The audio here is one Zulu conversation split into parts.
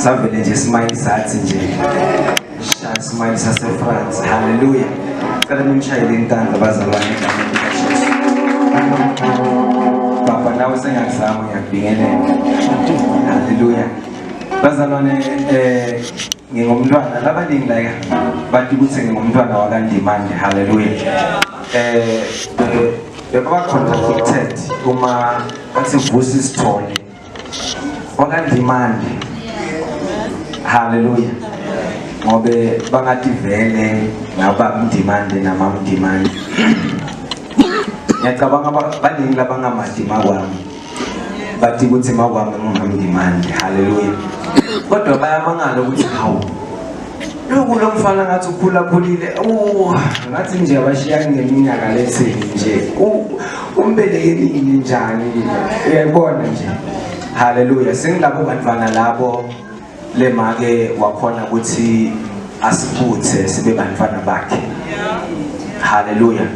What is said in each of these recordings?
savele nje smile sathi nje smile sase-France. Hallelujah. Cela nimshayele intandla bazalwane egameni likaJesu. Baba nawe sengakuzama ngiyakubingelela. Hallelujah. Bazalwane ngingumntwana labaningi la bathi ukuthi ngingumntwana wakaNdimande. Hallelujah. Baba contradicted uma bathi Vusi Sithole wakaNdimande. Hallelujah. Ngobe bangathi vele ngaba uNdimande namamndimande. Ngiyacabanga baningi labangamadima kwami bathi ukuthi makwami ngamndimande. Hallelujah. Kodwa bayamangala ukuthi hawu lokhu lo mfana ngathi ukhulakhulile ngathi nje abashiya ngeminyaka letheni nje umbelekeli njani uyayibona nje. Hallelujah. Sengilabo bantwana labo lemake wakhona ukuthi asiphuthe sibe bantwana bakhe. Hallelujah.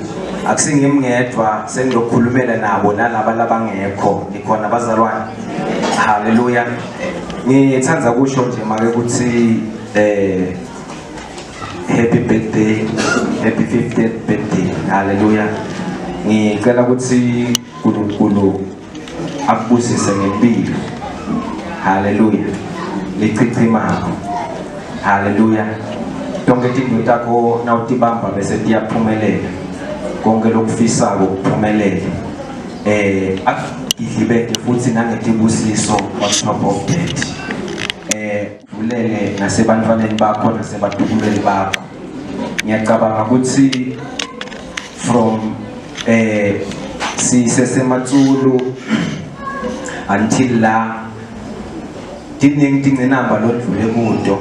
Akusingimngedwa sengizokhulumela nabo nalabo labangekho ikhona bazalwane. Hallelujah. Ngithanda kusho nje make ukuthi happy birthday, happy 50th birthday. Hallelujah. Ngicela ukuthi uNkulunkulu akubusise ngempilo. Hallelujah. Lichichimako. Hallelujah. Tonke izinto takho nawutibamba bese tiyaphumelela. Konke lokufisa ukuphumelela. Akudlibeke futhi nangetibusiso on top of that. Vulele nasebantwaneni bakho nasebatukulweni bakho. Ngiyacabanga ukuthi from siseseMatsulu until la dinenamba lodlule kudo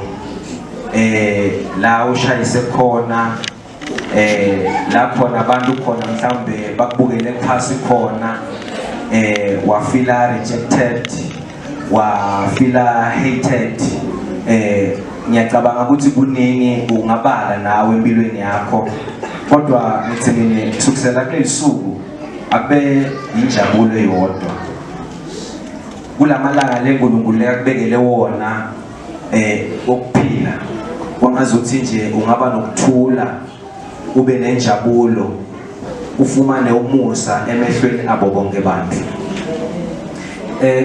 la ushayise khona la khona abantu khona mhlambe bakubukele phasi khona wafila rejected wafila hated. Ngiyacabanga ukuthi kuningi ungabala nawe empilweni yakho kodwa ngithi mina kusukela kulesuku akube injabulo eyodwa kulamalanga leNkulunkulu lekubekele wona okuphila kwangazuthi nje ungaba nokuthula ube nenjabulo ufumane umusa emehlweni abo bonke abantu.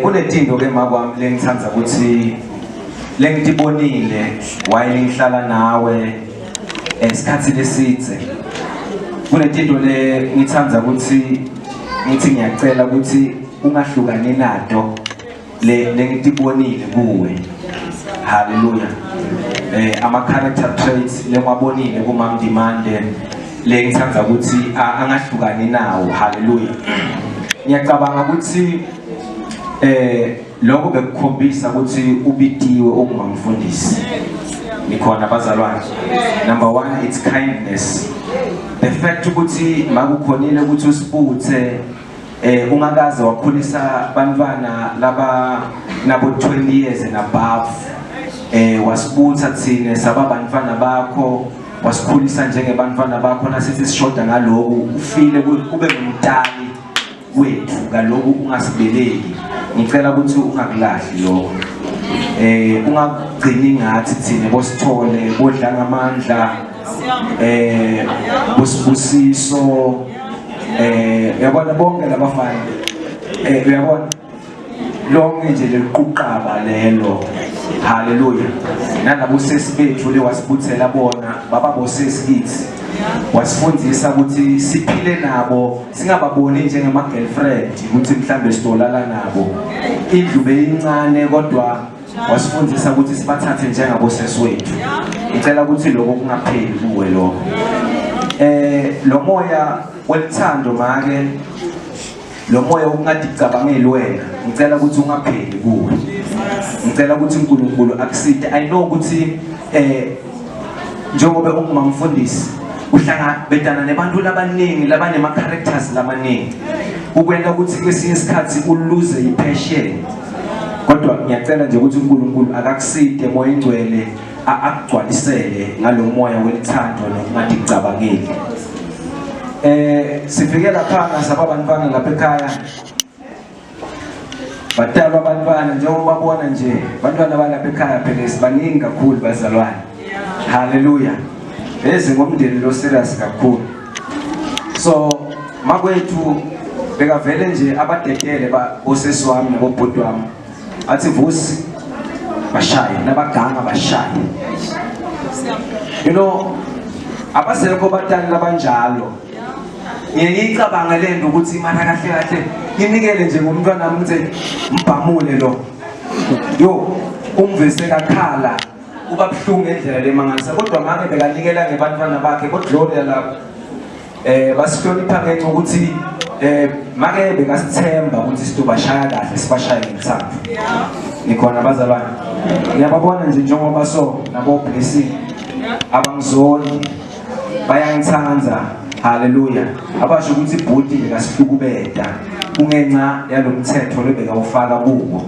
Kunezinto ke makwami lengithanda ukuthi lengitibonile while ngihlala nawe esikhathi lesithe. Kunezinto le ngithanda ukuthi ngithi ngiyacela ukuthi ungahlukani nato lengitibonile kuwe. Hallelujah. Ama character traits lengwabonile kuMamndimande lengithanda ukuthi angahlukani nawo. Hallelujah. Ngiyacabanga ukuthi lokho bekukhombisa ukuthi ubidiwe ungumfundisi. Nikhona bazalwane. Number 1 it's kindness. The fact ukuthi makukhonile ukuthi usiputhe ungakaze wakhulisa bantwana laba nabo 20 years and above. Wasibutha thina sababantwana bakho wasikhulisa njengebantwana bakho nasithi sishoda ngaloku ufile kube ngumtali wethu ngaloku ungasibeleki. Ngicela ukuthi ungakulahli lokho. Ungagcini ngathi thina bosithole bodla ngamandla bosibusiso uyabona bonke labafana uyabona lonke nje leliquqaba lelo. Hallelujah. Nalabo sesi bethu lewasibuthela bona baba bosesi kithi wasifundisa ukuthi siphile nabo singababoni njengema girlfriend ukuthi mhlambe sidolala nabo indlu beyincane kodwa wasifundisa ukuthi sibathathe njengabo sesi wethu. Ngicela ukuthi lokho kungapheli kuwe lokho. Lo moya welithando make lo moya ungadicabangeli wena ngicela ukuthi ungapheli kuwe. Ngicela ukuthi uNkulunkulu akuside. I know ukuthi njengoba ungumfundisi uhlangabezana nabantu labaningi labanema characters lamaningi ukwenda ukuthi kwesinye isikhathi uluze ipassion. Kodwa ngiyacela nje ukuthi uNkulunkulu akakuside moya ingcwele akugcwalisele ngalo moya welithando nokungadicabangeli. Sifike lapha sababantwana lapha ekhaya badalwa abantwana njengoba babona nje abantwana balapha ekhaya phela sibaningi kakhulu bazalwane. Haleluya. Beze ngomndeni lo serious kakhulu. So makwethu bekavele nje abadedele bosesi wami nabobhuti wami athi Vusi bashaye nabaganga bashaye. You know, abasekho batali labanjalo. Ngiyicabanga lento ukuthi imali kahle kahle inikele nje ngomntwana nami ukuthi mbhamule lo. Yo, umvise kakhala kuba buhlungu endlela lemangalisa kodwa manje bekanikela ngebantwana bakhe kodwa lapho basihlonipha ngenxa ukuthi make bekasithemba ukuthi sitobashaya kahle sibashaya ngethando. Nikhona bazalwane. Ngiyababona nje njengoba so nabo blessing abangizoni bayangithanza. Haleluya. Abasho ukuthi ibhodi bekasihlukubeda kungenxa yalomthetho lebekawufaka kubo.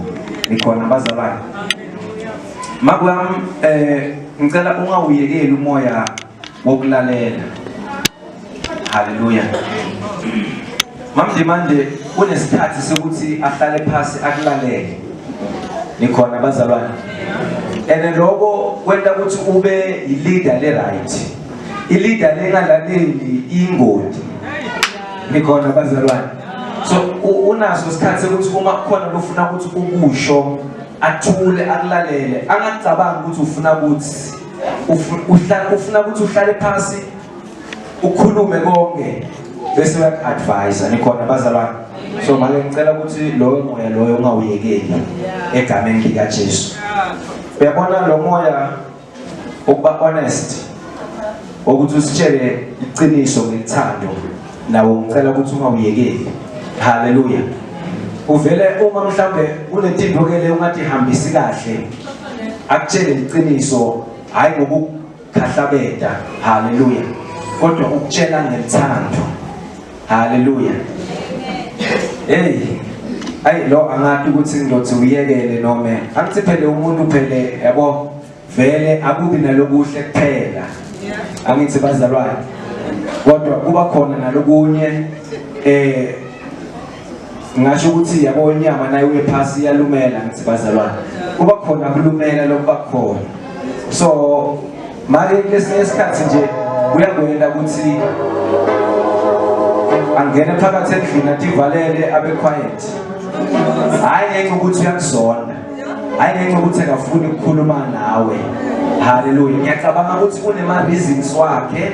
Nikhona bazalwane. Makwami ngicela ungawuyekeli umoya wokulalela. Haleluya. Manje kunesikhathi sokuthi ahlale phansi akulalele. Nikhona bazalwane. Lokho kwenta ukuthi ube i-leader le-right. I-leader lengalaleli ingoti. Nikhona bazalwane. So unaso isikhathi sokuthi uma khona lofuna ukuthi ukusho athule akulalele angacabangi ukuthi ufuna ukuthi uhlale phansi ukhulume konke bese uyak-advise. Nikhona bazalwane. So manje ngicela ukuthi lowo moya loyo ungawuyekeli egameni lika Jesu. Uyabona lo moya ukuba honest ukuthi usitshele iqiniso ngethando nawo ngicela ukuthi ungawuyekeli. Haleluya. Uvele uma mhlambe unentinto ke le ungathi ihambisi kahle akutshele iqiniso hayi ngokukhahlabeda. Haleluya. Kodwa ukutshela ngethando. Haleluya. Ayi lo angathi ukuthi ngizothi uyekele noma angithi phela umuntu phela yabo vele akubi nalokuhle kuphela. Angithi bazalwane. Kodwa kuba khona nalokunye ngasho ukuthi yabo inyama nayo uyephasi yalumela ngithi bazalwane. Kuba khona kulumela lokuba khona. So manje lesinye isikhathi nje uyakwenda ukuthi angene phakathi endlini athi valele abe quiet. Hayi ngenxa ukuthi uyakuzonda. Hayi ngenxa ukuthi akafuni ukukhuluma nawe. Haleluya. Ngiyacabanga ukuthi kunema reasons wakhe.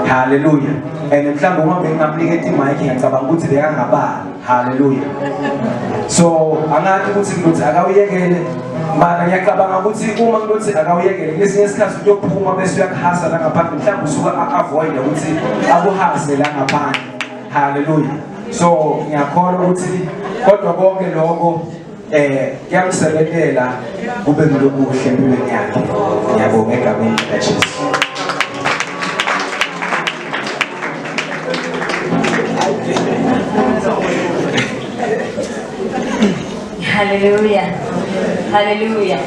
Haleluya. And mhlawumbe uma bengamnikeza imic ngiyacabanga ukuthi bekangabali. Haleluya. So angathi ukuthi ngithi akawuyekele mana ngiyacabanga ukuthi uma ngithi akawuyekele ngesinye isikhathi uyophuma bese uyakhasa la ngaphandle mhlawumbe usuka avoid ukuthi akuhase la ngaphandle. Haleluya. So ngiyakholwa ukuthi kodwa konke lokho kuyamsebenzela kube kulokuhle empilweni yakhe. Ngiyabonga egameni likaJesu. Hallelujah. Hallelujah.